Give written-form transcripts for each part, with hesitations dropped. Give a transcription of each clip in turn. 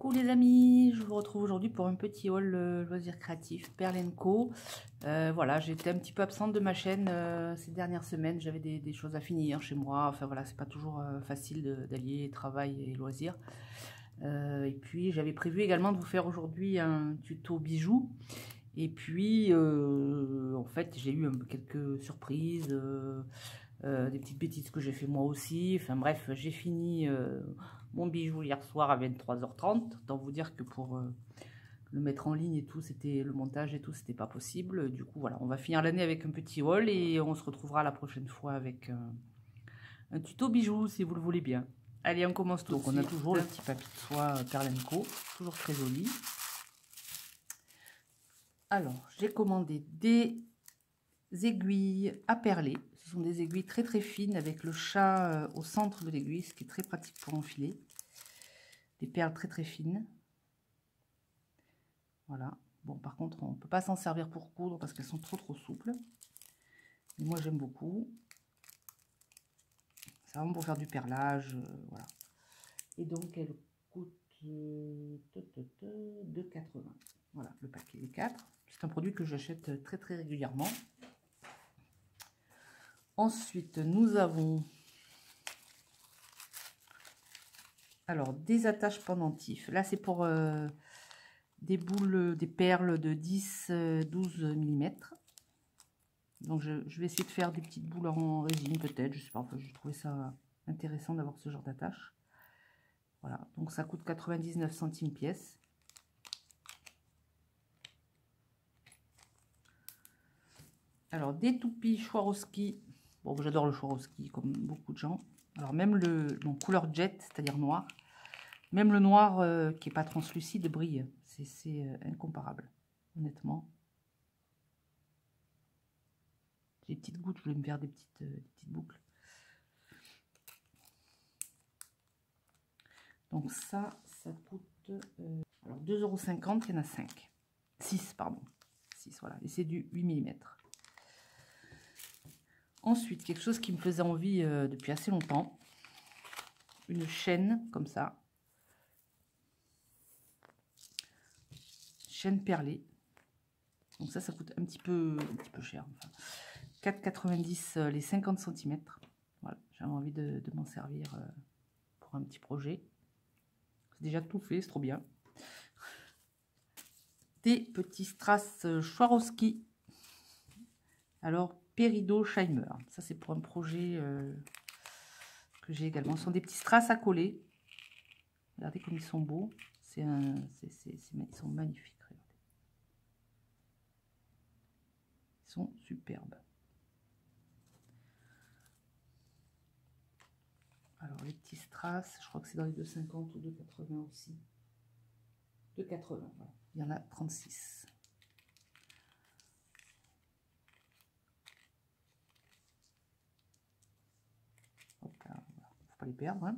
Coucou les amis, je vous retrouve aujourd'hui pour un petit haul loisirs créatifs Perle & Co. Voilà, j'étais un petit peu absente de ma chaîne ces dernières semaines, j'avais des choses à finir chez moi, enfin voilà, c'est pas toujours facile d'allier travail et loisirs. Et puis j'avais prévu également de vous faire aujourd'hui un tuto bijoux. Et puis en fait j'ai eu quelques surprises, des petites bêtises que j'ai fait moi aussi. Enfin bref, j'ai fini mon bijou hier soir à 23h30. Autant vous dire que pour le mettre en ligne et tout, c'était le montage et tout, c'était pas possible. Du coup voilà, on va finir l'année avec un petit haul et on se retrouvera la prochaine fois avec un tuto bijoux si vous le voulez bien. Allez, on commence tout de suite. On a toujours le petit papier de soie Perle & Co, toujours très joli. Alors, j'ai commandé des aiguilles à perler. Ce sont des aiguilles très très fines avec le chat au centre de l'aiguille, ce qui est très pratique pour enfiler. Des perles très très fines. Voilà. Bon, par contre, on ne peut pas s'en servir pour coudre parce qu'elles sont trop souples. Mais moi, j'aime beaucoup. C'est vraiment pour faire du perlage. Voilà. Et donc, elles coûtent 2,80. Voilà, le paquet des 4. C'est un produit que j'achète très très régulièrement. Ensuite, nous avons alors des attaches pendentifs. Là, c'est pour des boules, des perles de 10-12 mm. Donc, je vais essayer de faire des petites boules en résine, peut-être. Je sais pas, enfin, j'ai trouvé ça intéressant d'avoir ce genre d'attache. Voilà, donc ça coûte 99 centimes pièce. Alors, des toupies Swarovski. Bon, j'adore le Swarovski, comme beaucoup de gens. Alors, même le couleur jet, c'est-à-dire noir. Même le noir qui n'est pas translucide brille. C'est incomparable, honnêtement. J'ai des petites gouttes, je voulais me faire des petites boucles. Donc ça coûte alors 2,50 €, il y en a 5. 6, pardon. 6, voilà. Et c'est du 8 mm. Ensuite, quelque chose qui me faisait envie depuis assez longtemps. Une chaîne comme ça. Chaîne perlée. Donc ça coûte un petit peu cher. Enfin, 4,90 les 50 cm. Voilà, j'avais envie de m'en servir pour un petit projet. C'est déjà tout fait, c'est trop bien. Des petits strass Swarovski. Alors, Peridot-Scheimer. Ça, c'est pour un projet que j'ai également. Ce sont des petits strass à coller. Regardez comme ils sont beaux. Ils sont magnifiques. Regardez. Ils sont superbes. Alors, les petits strass, je crois que c'est dans les 2,50 ou 2,80 aussi. 2,80, voilà. Il y en a 36. Hop là, voilà. Faut pas les perdre, hein.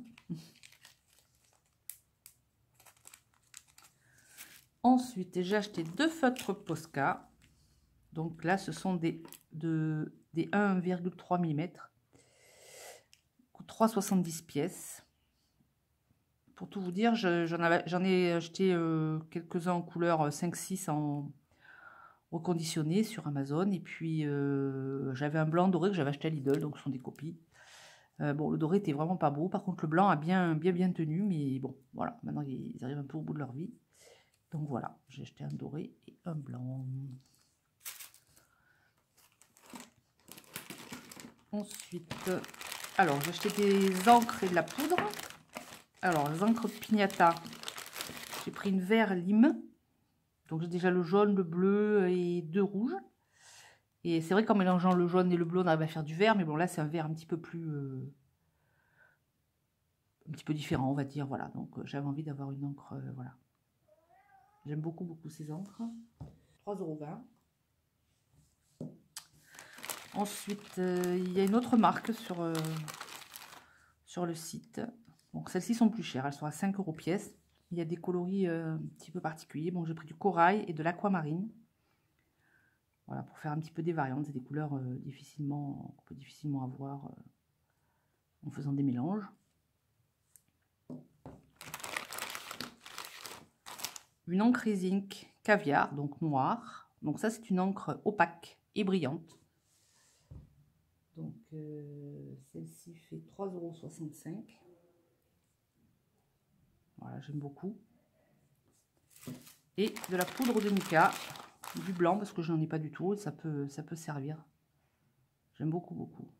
Ensuite, j'ai acheté 2 feutres Posca. Donc là, ce sont des 1,3 mm. 3,70 pièces. Pour tout vous dire, j'en ai acheté quelques-uns en couleur 5-6 en reconditionné sur Amazon. Et puis, j'avais un blanc doré que j'avais acheté à Lidl, donc ce sont des copies. Bon, le doré était vraiment pas beau. Par contre, le blanc a bien tenu. Mais bon, voilà, maintenant ils arrivent un peu au bout de leur vie. Donc voilà, j'ai acheté un doré et un blanc. Ensuite, alors j'ai acheté des encres et de la poudre. Alors les encres Pignata, j'ai pris une vert lime. Donc j'ai déjà le jaune, le bleu et 2 rouges. Et c'est vrai qu'en mélangeant le jaune et le bleu, on arrive à faire du vert. Mais bon, là c'est un vert un petit peu plus... un petit peu différent, on va dire. Voilà, donc j'avais envie d'avoir une encre, voilà. J'aime beaucoup ces encres. 3,20 €. Ensuite, il y a une autre marque sur le site. Donc celles-ci sont plus chères, elles sont à 5 € pièce. Il y a des coloris un petit peu particuliers. Bon, j'ai pris du corail et de l'aquamarine. Voilà, pour faire un petit peu des variantes. C'est des couleurs qu'on peut difficilement avoir en faisant des mélanges. une encre zinc caviar, donc noire. Donc ça, c'est une encre opaque et brillante. Donc celle-ci fait 3,65 €. Voilà, j'aime beaucoup. Et de la poudre de mica, du blanc parce que je n'en ai pas du tout, et ça peut servir. J'aime beaucoup, beaucoup.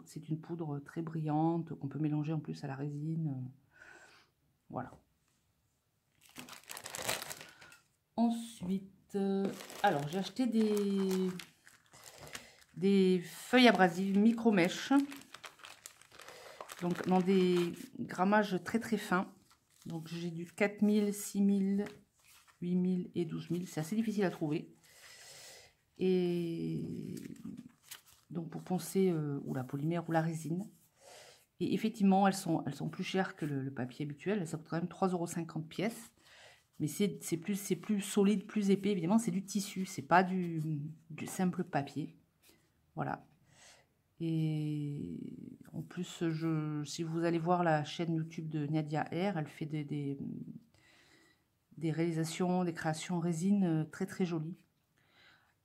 C'est une poudre très brillante qu'on peut mélanger en plus à la résine. Voilà. Ensuite, alors j'ai acheté des feuilles abrasives micro-mèches. Donc dans des grammages très très fins. Donc j'ai du 4000, 6000, 8000 et 12000. C'est assez difficile à trouver. Et donc pour poncer ou la polymère ou la résine. Et effectivement, elles sont plus chères que le papier habituel. Ça coûte quand même 3,50 € pièce. Mais c'est plus solide, plus épais. Évidemment, c'est du tissu. C'est pas du simple papier. Voilà. Et en plus, si vous allez voir la chaîne YouTube de Nadia R, elle fait des réalisations, des créations en résine très très jolies.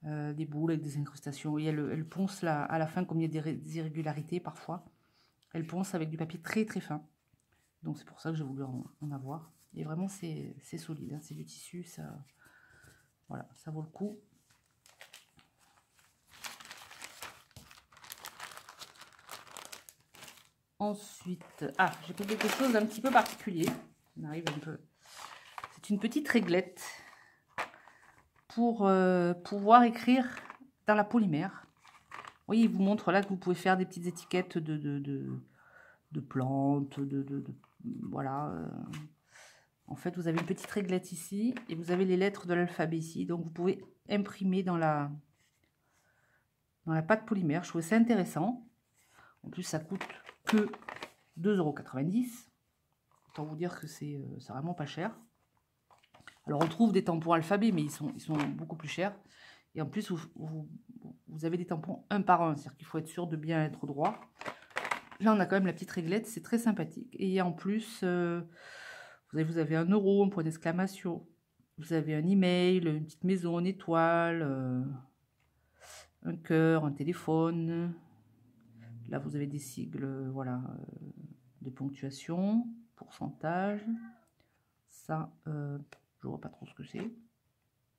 Des boules avec des incrustations. Et elle ponce à la fin, comme il y a des irrégularités parfois. Elle ponce avec du papier très très fin. Donc c'est pour ça que j'ai voulu en avoir. Et vraiment c'est solide, hein, c'est du tissu, ça, voilà, ça vaut le coup. Ensuite, j'ai pris quelque chose d'un petit peu particulier. On arrive un peu. C'est une petite réglette pour pouvoir écrire dans la polymère. Vous voyez, il vous montre là que vous pouvez faire des petites étiquettes de plantes, voilà. En fait, vous avez une petite réglette ici et vous avez les lettres de l'alphabet ici. Donc, vous pouvez imprimer dans la pâte polymère. Je trouvais ça intéressant. En plus, ça coûte que 2,90 €. Autant vous dire que c'est vraiment pas cher. Alors, on trouve des tampons alphabet, mais ils sont beaucoup plus chers. Et en plus, vous avez des tampons un par un. C'est-à-dire qu'il faut être sûr de bien être droit. Là, on a quand même la petite réglette. C'est très sympathique. Et en plus, vous avez 1 €, un point d'exclamation. Vous avez un email, une petite maison, une étoile, un cœur, un téléphone. Là, vous avez des sigles, voilà, des ponctuations, pourcentage. Ça, je vois pas trop ce que c'est.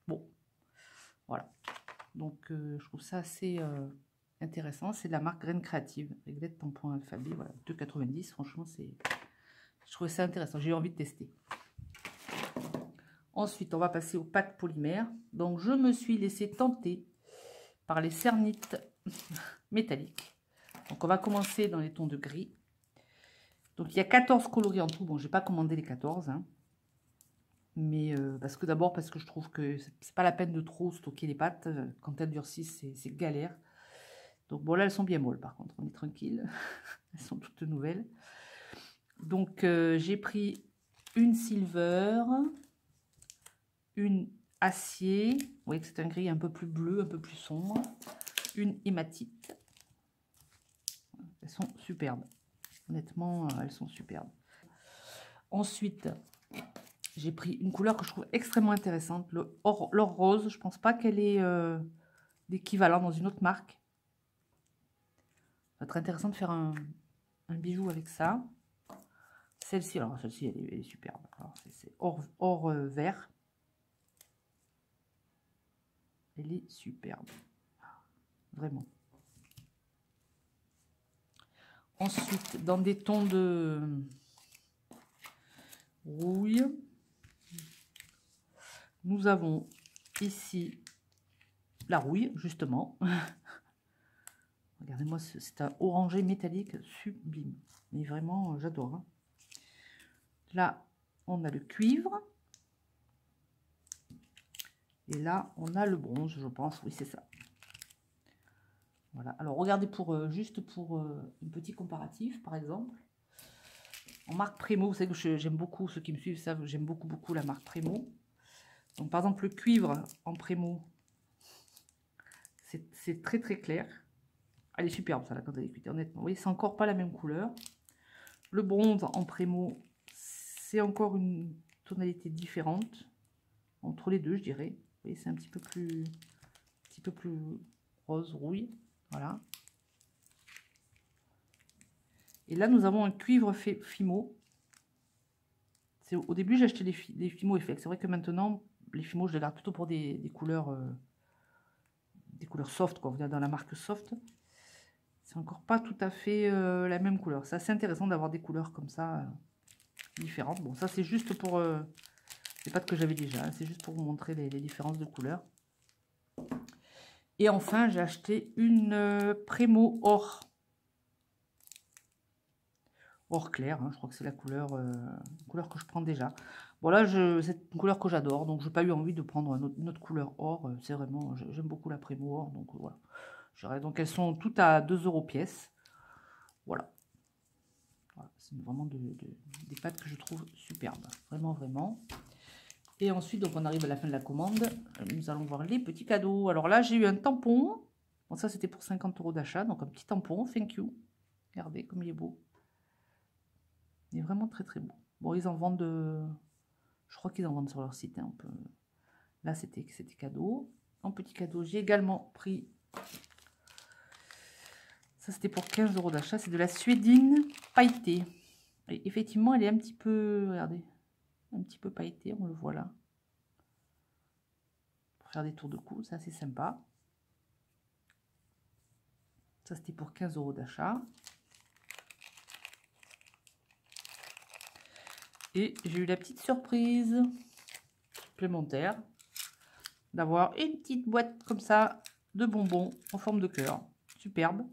Bon, voilà. Donc, je trouve ça assez intéressant. C'est de la marque Graine Créative. Réglette tampon alphabet, voilà, 2,90 €. Franchement, je trouvais ça intéressant. J'ai eu envie de tester. Ensuite, on va passer aux pâtes polymères. Donc, je me suis laissée tenter par les cernites métalliques. Donc, on va commencer dans les tons de gris. Donc, il y a 14 coloris en tout. Bon, je n'ai pas commandé les 14. Hein. Mais parce que je trouve que c'est pas la peine de trop stocker les pâtes. Quand elles durcissent, c'est galère. Donc, bon, là, elles sont bien molles, par contre. On est tranquille. Elles sont toutes nouvelles. Donc, j'ai pris une silver, une acier. Vous voyez que c'est un gris un peu plus bleu, un peu plus sombre. Une hématite. Elles sont superbes. Honnêtement, elles sont superbes. Ensuite, j'ai pris une couleur que je trouve extrêmement intéressante, l'or rose. Je pense pas qu'elle ait d'équivalent dans une autre marque. Ça va être intéressant de faire un bijou avec ça. Celle-ci, alors celle-ci, elle est superbe. C'est or vert. Elle est superbe. Vraiment. Ensuite, dans des tons de rouille, nous avons ici la rouille, justement. Regardez-moi, c'est un orangé métallique sublime. Mais vraiment, j'adore. Hein. Là, on a le cuivre. Et là, on a le bronze, je pense. Oui, c'est ça. Voilà. Alors, regardez juste pour un petit comparatif, par exemple. En marque Premo, vous savez que j'aime beaucoup, ceux qui me suivent savent, j'aime beaucoup la marque Premo. Donc, par exemple, le cuivre en Premo, c'est très très clair. Elle est superbe, ça, là, quand elle est cuite, honnêtement. Vous voyez, c'est encore pas la même couleur. Le bronze en Premo, c'est encore une tonalités différentes entre les deux, je dirais. Vous voyez, c'est un petit peu plus rose, rouille. Voilà. Et là, nous avons un cuivre Fimo. Au début, j'ai acheté des Fimo Effect. C'est vrai que maintenant, les Fimo, je les garde plutôt pour des couleurs soft, quoi. Vous êtes dans la marque soft. C'est encore pas tout à fait la même couleur. C'est assez intéressant d'avoir des couleurs comme ça, différentes. Bon, ça, c'est juste pour... les pâtes que j'avais déjà. C'est juste pour vous montrer les différences de couleurs. Et enfin, j'ai acheté une Premo Or. Or clair, hein, je crois que c'est la couleur que je prends déjà. Bon là, c'est une couleur que j'adore, donc je n'ai pas eu envie de prendre une autre couleur or. C'est vraiment, j'aime beaucoup la Premo Or, donc voilà. Donc elles sont toutes à 2 € pièce. Voilà. C'est vraiment des pâtes que je trouve superbes, vraiment, vraiment. Et ensuite, donc on arrive à la fin de la commande. Nous allons voir les petits cadeaux. Alors là, j'ai eu un tampon. Bon, ça c'était pour 50 € d'achat, donc un petit tampon, thank you. Regardez comme il est beau. Il est vraiment très très beau. Bon, ils en vendent, je crois qu'ils en vendent sur leur site. Hein, là, c'était cadeau. En petit cadeau, j'ai également pris, ça c'était pour 15 € d'achat, c'est de la suédine pailletée. Et effectivement, elle est un petit peu, regardez, un petit peu pailletée, on le voit là. Pour faire des tours de cou, ça c'est sympa. Ça c'était pour 15 € d'achat. Et j'ai eu la petite surprise supplémentaire d'avoir une petite boîte comme ça de bonbons en forme de cœur. Superbe.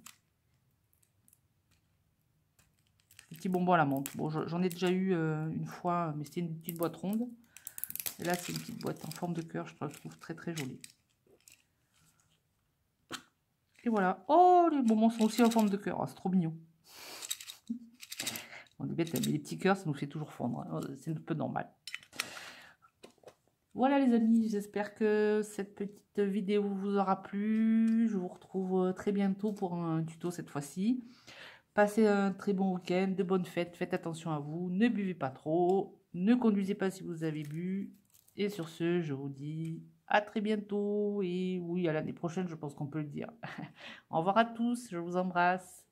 Des petits bonbons à la menthe. Bon, j'en ai déjà eu une fois, mais c'était une petite boîte ronde. Et là, c'est une petite boîte en forme de cœur. Je trouve très très jolie. Et voilà. Oh, les bonbons sont aussi en forme de cœur. Oh, c'est trop mignon. On est bête, mais les petits cœurs, ça nous fait toujours fondre. Hein. C'est un peu normal. Voilà les amis, j'espère que cette petite vidéo vous aura plu. Je vous retrouve très bientôt pour un tuto cette fois-ci. Passez un très bon week-end, de bonnes fêtes. Faites attention à vous, ne buvez pas trop, ne conduisez pas si vous avez bu. Et sur ce, je vous dis à très bientôt. Et oui, à l'année prochaine, je pense qu'on peut le dire. Au revoir à tous, je vous embrasse.